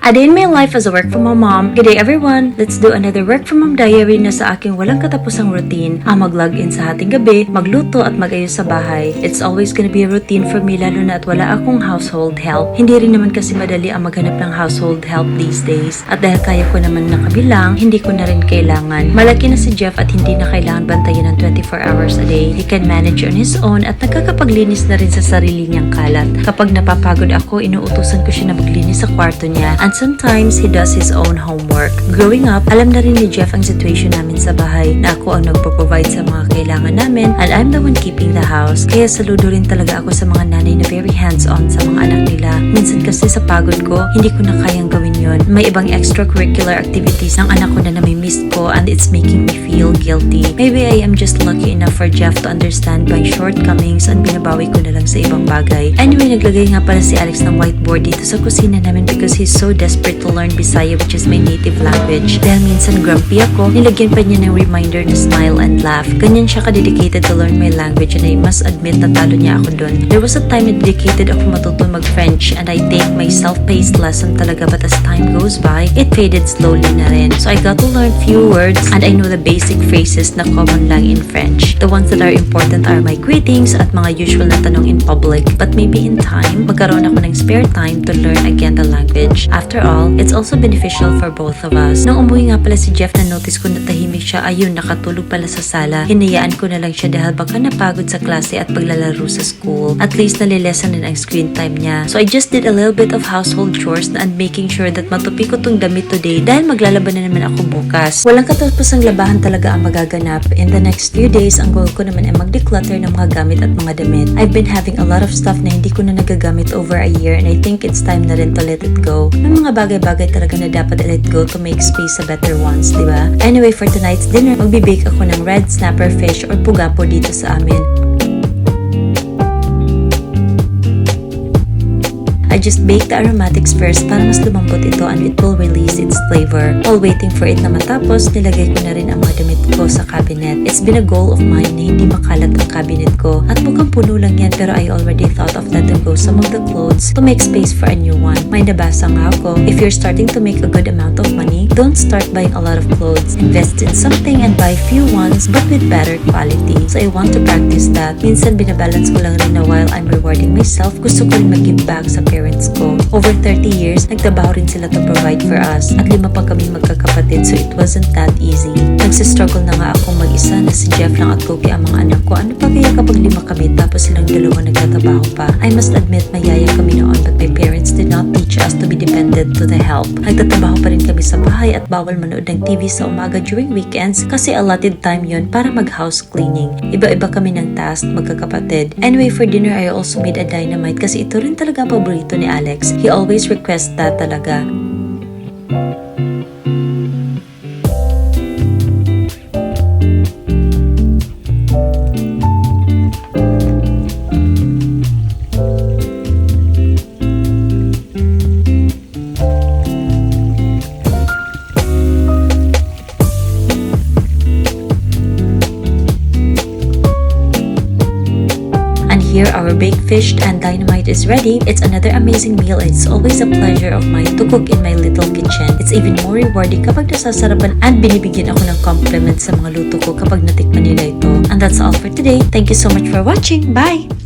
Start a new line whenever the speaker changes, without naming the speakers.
A day in my life as a work from home mom. Good day everyone! Let's do another work from home diary na sa aking walang katapusang routine. Mag-log-in sa hating gabi, magluto at mag-ayos sa bahay. It's always gonna be a routine for me lalo na at wala akong household help. Hindi rin naman kasi madali ang maghanap ng household help these days. At dahil kaya ko naman nakabilang, hindi ko na rin kailangan. Malaki na si Jeff at hindi na kailangan bantayan ng 24 hours a day. He can manage on his own at nagkakapaglinis na rin sa sarili niyang kalat. Kapag napapagod ako, inuutusan ko siya na maglinis sa kwarto niya. And sometimes, he does his own homework. Growing up, alam na rin ni Jeff ang situation namin sa bahay na ako ang nagpo-provide sa mga kailangan namin and I'm the one keeping the house. Kaya saludo rin talaga ako sa mga nanay na very hands-on sa mga anak nila. Minsan kasi sa pagod ko, hindi ko na kayang gawin yon. May ibang extracurricular activities ng anak ko na nami-miss ko and it's making me feel guilty. Maybe I am just lucky enough for Jeff to understand my shortcomings and binabawi ko na lang sa ibang bagay. Anyway, naglagay nga pala si Alex ng whiteboard dito sa kusina namin because he's so desperate to learn Bisaya, which is my native language. Dahil minsan grumpy ako, nilagyan pa niya ng reminder na smile and laugh. Ganyan siya ka-dedicated to learn my language and I must admit na talo niya ako dun. There was a time na dedicated ako matuto mag-French and I take my self-paced lesson talaga, but as time goes by, it faded slowly na rin. So I got to learn few words and I know the basic phrases na common lang in French. The ones that are important are my greetings at mga usual na tanong in public. But maybe in time, magkaroon ako ng spare time to learn again the language. After all, it's also beneficial for both of us. Nung umuwi nga pala si Jeff, na notice ko na tahimik siya, ayun, nakatulog pala sa sala. Hinayaan ko na lang siya dahil baka napagod sa klase at paglalaro sa school. At least nalilesan na ang screen time niya. So I just did a little bit of household chores and making sure that matupi ko tong damit today dahil maglalaban na naman ako bukas. Walang katapusang labahan talaga ang magaganap. In the next few days, ang goal ko naman ay mag-declutter ng mga gamit at mga damit. I've been having a lot of stuff na hindi ko na nagagamit over a year and I think it's time na rin to let it go. May mga bagay-bagay talaga na dapat i-let go to make space sa better ones, di ba? Anyway, for tonight's dinner, magbe-bake ako ng red snapper fish or pugapo dito sa amin. I just bake the aromatics first para mas lumambot ito and it will release its flavor. While waiting for it na matapos, nilagay ko na rin ang mga damit ko sa cabinet. It's been a goal of mine na hindi makalat ang cabinet ko. At mukhang puno lang yan pero I already thought of letting go some of the clothes to make space for a new one. May nabasa nga ako, if you're starting to make a good amount of money, don't start buying a lot of clothes. Invest in something and buy few ones but with better quality. So I want to practice that. Minsan binabalance ko lang rin na while I'm rewarding myself, gusto ko rin mag-give back sa parents ko. Over 30 years, nagtrabaho rin sila to provide for us at 5 pa kaming magkakapatid so it wasn't that easy. Nagsistruggle na nga ako mag-isa na si Jeff lang at Cookie ang mga anak ko. Ano pa kaya kapag 5 kami tapos silang 2 nagtatrabaho pa? I must admit, mayaya kami noon but my parents did not teach us to be dependent to the help. Nagtatrabaho pa rin kami sa bahay at bawal manood ng TV sa umaga during weekends kasi allotted time yon para mag-house cleaning. Iba-iba kami ng task magkakapatid. Anyway, for dinner I also made a dynamite kasi ito rin talaga ang paborito ni Alex. He always requests that talaga. Here, our baked fish and dynamite is ready. It's another amazing meal and it's always a pleasure of mine to cook in my little kitchen. It's even more rewarding kapag nasasarapan and binibigyan ako ng compliment sa mga luto ko kapag natikman nila ito. And that's all for today. Thank you so much for watching. Bye!